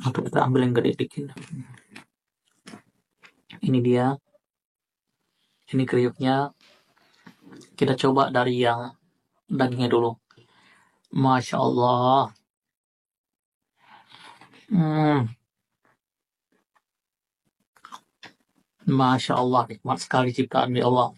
Untuk kita ambil yang gede dikit. Ini dia. Ini kriuknya. Kita coba dari yang dagingnya dulu. Masya Allah. Masya Allah, nikmat sekali ciptaan ya Allah.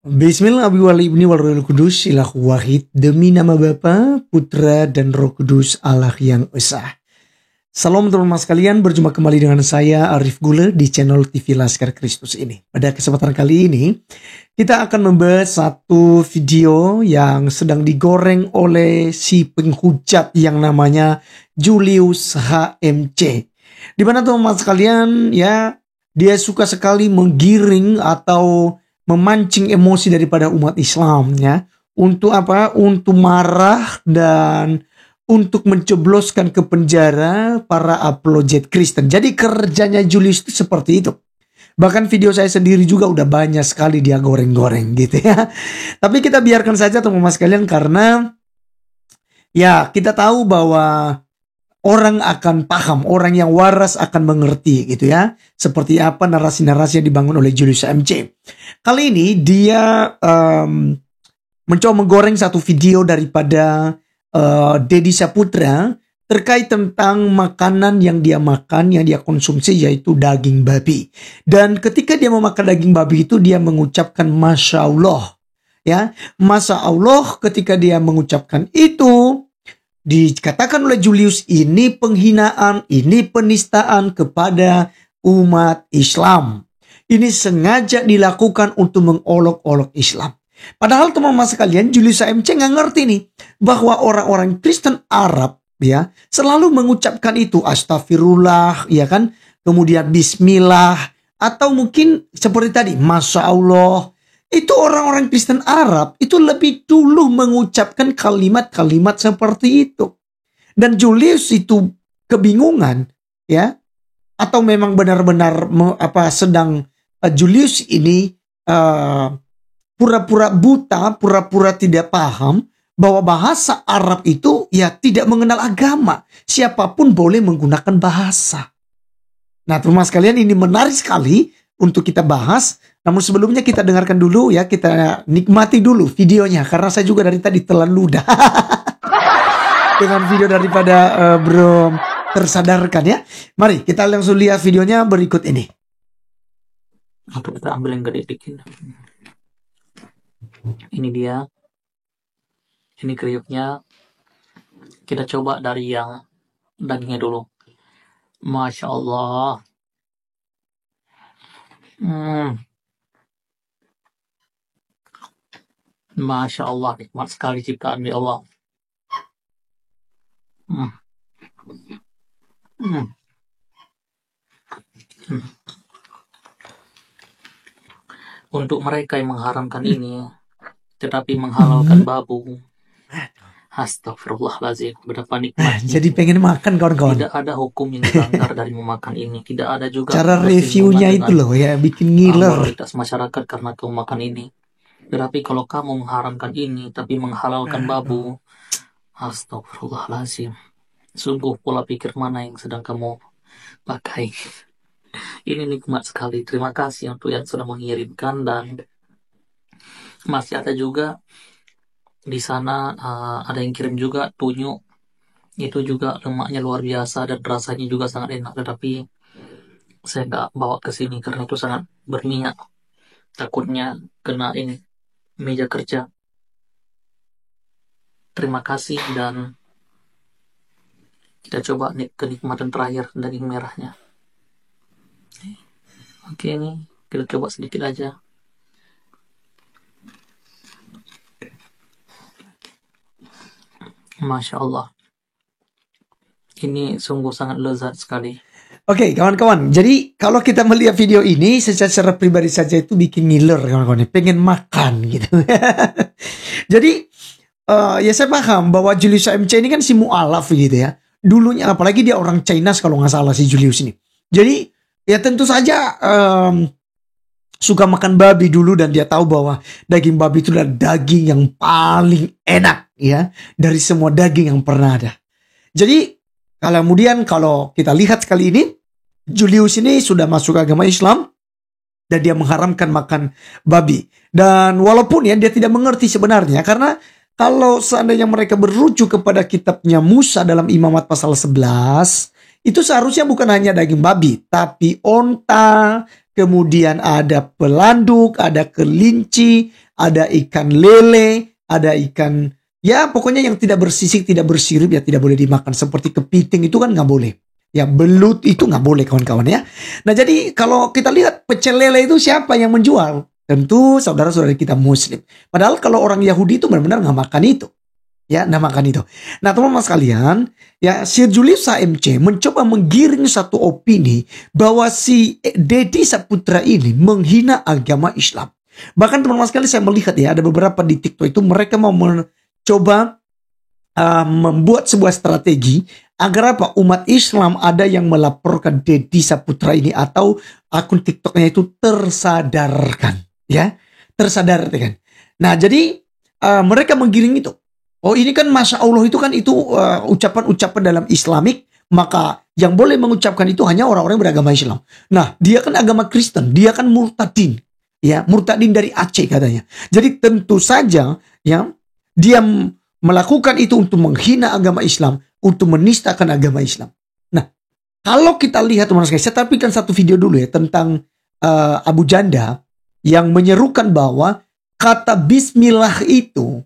Bismillah wal ibni wal rohul kudus ilahu wahid, demi nama Bapa, Putra dan Roh Kudus Allah yang Esa. Salam teman-teman sekalian, berjumpa kembali dengan saya Arif Gule di channel TV Laskar Kristus ini. Pada kesempatan kali ini kita akan membahas satu video yang sedang digoreng oleh si penghujat yang namanya Julius HMC. Di mana teman-teman sekalian ya, dia suka sekali menggiring atau memancing emosi daripada umat Islam ya. Untuk apa? Untuk marah dan untuk mencebloskan ke penjara para apologet Kristen. Jadi kerjanya Julius itu seperti itu. Bahkan video saya sendiri juga udah banyak sekali dia goreng-goreng gitu ya. Tapi kita biarkan saja teman-teman sekalian, karena ya kita tahu bahwa orang akan paham, orang yang waras akan mengerti gitu ya. Seperti apa narasi-narasi yang dibangun oleh Julius HMC. Kali ini dia mencoba menggoreng satu video daripada Deddy Saputra terkait tentang makanan yang dia makan, yang dia konsumsi, yaitu daging babi. Dan ketika dia memakan daging babi itu, dia mengucapkan Masya Allah. Ya, Masya Allah. Ketika dia mengucapkan itu, dikatakan oleh Julius ini penghinaan, ini penistaan kepada umat Islam. Ini sengaja dilakukan untuk mengolok-olok Islam. Padahal teman-teman sekalian, Julius HMC nggak ngerti nih bahwa orang-orang Kristen Arab ya selalu mengucapkan itu astagfirullah ya kan, kemudian bismillah, atau mungkin seperti tadi Masya Allah. Itu orang-orang Kristen Arab itu lebih dulu mengucapkan kalimat-kalimat seperti itu. Dan Julius itu kebingungan ya, atau memang benar-benar sedang Julius ini pura-pura buta, pura-pura tidak paham bahwa bahasa Arab itu ya tidak mengenal agama. Siapapun boleh menggunakan bahasa. Nah, teman-teman sekalian, ini menarik sekali untuk kita bahas. Namun sebelumnya kita dengarkan dulu ya, kita nikmati dulu videonya, karena saya juga dari tadi telan ludah dengan video daripada Bro Tersadarkan ya. Mari kita langsung lihat videonya berikut ini. Untuk kita ambil yang gede dikit. Ini dia. Ini kriuknya. Kita coba dari yang dagingnya dulu. Masya Allah. Masya Allah, nikmat sekali ciptaan ya Allah. Untuk mereka yang mengharamkan ini, tetapi menghalalkan babu, astagfirullahaladzim, berapa nikmat. Jadi pengen makan kawan-kawan. Tidak ada hukum yang dilanggar dari memakan ini. Tidak ada juga cara reviewnya itu loh ya, bikin ngiler moralitas masyarakat karena kamu makan ini. Tetapi kalau kamu mengharamkan ini tapi menghalalkan babu, astagfirullahaladzim, sungguh pola pikir mana yang sedang kamu pakai. Ini nikmat sekali. Terima kasih untuk yang sudah mengirimkan. Dan masih ada juga di sana ada yang kirim juga tunyu. Itu juga lemaknya luar biasa dan rasanya juga sangat enak. Tetapi saya nggak bawa ke sini karena itu sangat berminyak. Takutnya kena ini meja kerja. Terima kasih, dan kita coba kenikmatan terakhir daging merahnya. Oke, ini kita coba sedikit aja. Masya Allah. Ini sungguh sangat lezat sekali. Oke, kawan-kawan. Jadi kalau kita melihat video ini secara pribadi saja itu bikin ngiler kawan-kawan. Pengen makan gitu. Jadi ya saya paham bahwa Julius AMC ini kan si mu'alaf gitu ya. Dulunya apalagi dia orang China kalau nggak salah si Julius ini. Jadi ya tentu saja suka makan babi dulu dan dia tahu bahwa daging babi itu adalah daging yang paling enak ya dari semua daging yang pernah ada. Jadi kemudian kalau kita lihat kali ini Julius ini sudah masuk agama Islam dan dia mengharamkan makan babi. Dan walaupun ya dia tidak mengerti sebenarnya karena kalau seandainya mereka berujuk kepada kitabnya Musa dalam Imamat pasal 11 itu seharusnya bukan hanya daging babi, tapi onta, kemudian ada pelanduk, ada kelinci, ada ikan lele, ada ikan, ya pokoknya yang tidak bersisik, tidak bersirip, ya tidak boleh dimakan. Seperti kepiting itu kan nggak boleh. Ya belut itu nggak boleh kawan-kawan ya. Nah jadi kalau kita lihat pecel lele itu siapa yang menjual? Tentu saudara-saudara kita Muslim. Padahal kalau orang Yahudi itu benar-benar nggak makan itu. Ya, nggak makan itu. Nah teman-teman sekalian, ya Sir Julius AMC mencoba menggiring satu opini bahwa si Deddy Saputra ini menghina agama Islam. Bahkan teman-teman sekalian saya melihat ya ada beberapa di TikTok itu mereka mau mencoba membuat sebuah strategi agar apa umat Islam ada yang melaporkan Deddy Saputra ini atau akun TikToknya itu tersadarkan, ya tersadarkan. Nah jadi mereka menggiring itu. Oh ini kan Masya Allah itu kan itu ucapan-ucapan dalam Islamik. Maka yang boleh mengucapkan itu hanya orang-orang yang beragama Islam. Nah dia kan agama Kristen. Dia kan murtadin. Ya murtadin dari Aceh katanya. Jadi tentu saja ya dia melakukan itu untuk menghina agama Islam. Untuk menistakan agama Islam. Nah kalau kita lihat teman-teman, saya tampilkan satu video dulu ya. Tentang Abu Janda. Yang menyerukan bahwa kata Bismillah itu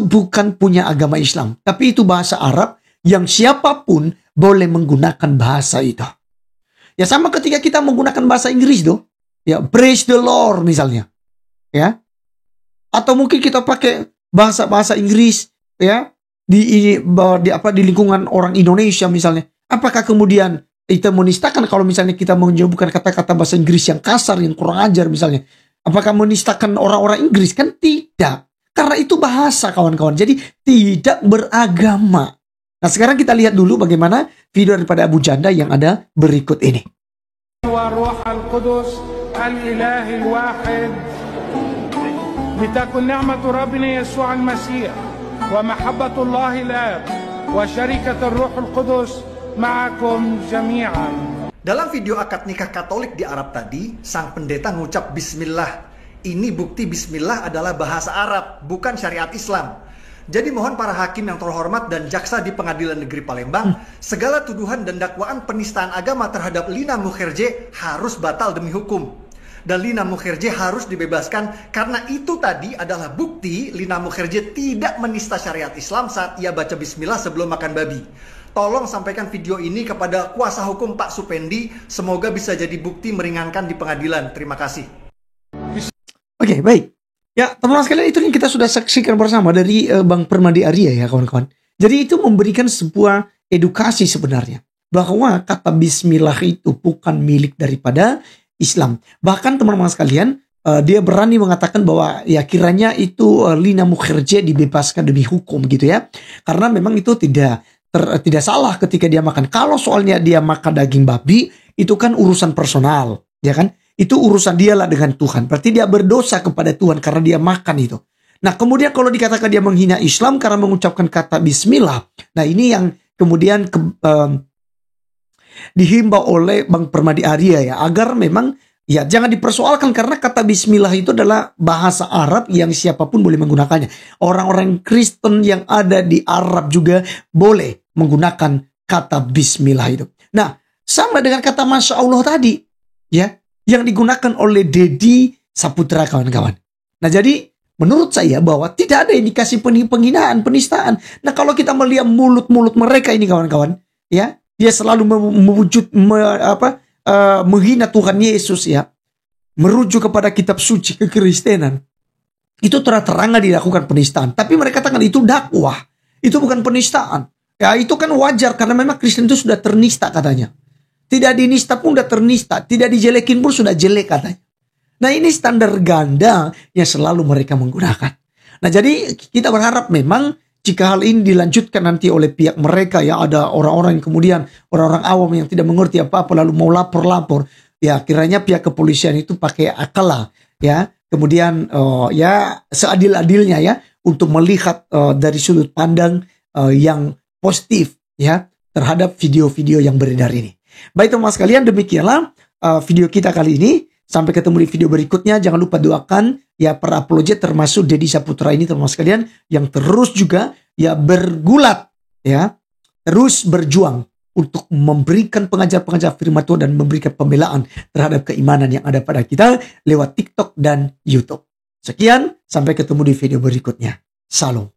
bukan punya agama Islam. Tapi itu bahasa Arab yang siapapun boleh menggunakan bahasa itu. Ya sama ketika kita menggunakan bahasa Inggris tuh. Ya praise the Lord misalnya. Ya. Atau mungkin kita pakai bahasa Inggris ya di lingkungan orang Indonesia misalnya. Apakah kemudian kita menistakan kalau misalnya kita menyebutkan kata-kata bahasa Inggris yang kasar, yang kurang ajar misalnya. Apakah menistakan orang-orang Inggris? Kan tidak. Karena itu bahasa kawan-kawan. Jadi tidak beragama. Nah sekarang kita lihat dulu bagaimana video daripada Abu Janda yang ada berikut ini. Wa al-Qudus al-Ilahi al-Wahid litakun ni'matu Rabbina Yeshu' al-Masih wa mahabbatullahi al-Ab wa syarikatur Ruhul Qudus ma'akum jami'an. Dalam video akad nikah Katolik di Arab tadi, sang pendeta mengucap Bismillah. Ini bukti Bismillah adalah bahasa Arab, bukan syariat Islam. Jadi mohon para hakim yang terhormat dan jaksa di Pengadilan Negeri Palembang, segala tuduhan dan dakwaan penistaan agama terhadap Lina Mukherjee harus batal demi hukum. Dan Lina Mukherjee harus dibebaskan karena itu tadi adalah bukti Lina Mukherjee tidak menista syariat Islam saat ia baca Bismillah sebelum makan babi. Tolong sampaikan video ini kepada kuasa hukum Pak Supendi, semoga bisa jadi bukti meringankan di pengadilan. Terima kasih. Oke, baik. Ya, teman-teman sekalian itu yang kita sudah saksikan bersama dari Bang Permadi Arya ya kawan-kawan. Jadi itu memberikan sebuah edukasi sebenarnya. Bahwa kata Bismillah itu bukan milik daripada Islam. Bahkan teman-teman sekalian, dia berani mengatakan bahwa ya kiranya itu Lina Mukherjee dibebaskan demi hukum gitu ya. Karena memang itu tidak salah ketika dia makan. Kalau soalnya dia makan daging babi, itu kan urusan personal, ya kan? Itu urusan dialah dengan Tuhan. Berarti dia berdosa kepada Tuhan karena dia makan itu. Nah kemudian kalau dikatakan dia menghina Islam karena mengucapkan kata Bismillah. Nah ini yang kemudian dihimbau oleh Bang Permadi Arya ya. Agar memang ya jangan dipersoalkan karena kata Bismillah itu adalah bahasa Arab yang siapapun boleh menggunakannya. Orang-orang Kristen yang ada di Arab juga boleh menggunakan kata Bismillah itu. Nah sama dengan kata Masya Allah tadi ya. Yang digunakan oleh Deddy Saputra kawan-kawan. Nah jadi menurut saya bahwa tidak ada indikasi penghinaan, penistaan. Nah kalau kita melihat mulut-mulut mereka ini kawan-kawan. Ya, dia selalu menghina Tuhan Yesus ya. Merujuk kepada kitab suci kekristenan. Itu terang-terangan dilakukan penistaan. Tapi mereka katakan itu dakwah. Itu bukan penistaan. Ya itu kan wajar karena memang Kristen itu sudah ternista katanya. Tidak dinista pun sudah ternista. Tidak dijelekin pun sudah jelek katanya. Nah ini standar ganda yang selalu mereka menggunakan. Nah, jadi kita berharap memang jika hal ini dilanjutkan nanti oleh pihak mereka, ya ada orang-orang yang kemudian orang-orang awam yang tidak mengerti apa-apa lalu mau lapor-lapor, ya kiranya pihak kepolisian itu pakai akal lah, ya. Kemudian ya seadil-adilnya ya untuk melihat dari sudut pandang yang positif ya terhadap video-video yang beredar ini. Baik teman-teman sekalian, demikianlah video kita kali ini. Sampai ketemu di video berikutnya. Jangan lupa doakan ya para apologet termasuk Deddy Saputra ini teman-teman sekalian yang terus juga ya bergulat ya, terus berjuang untuk memberikan pengajar-pengajar firman Tuhan dan memberikan pembelaan terhadap keimanan yang ada pada kita lewat TikTok dan YouTube. Sekian, sampai ketemu di video berikutnya. Salam.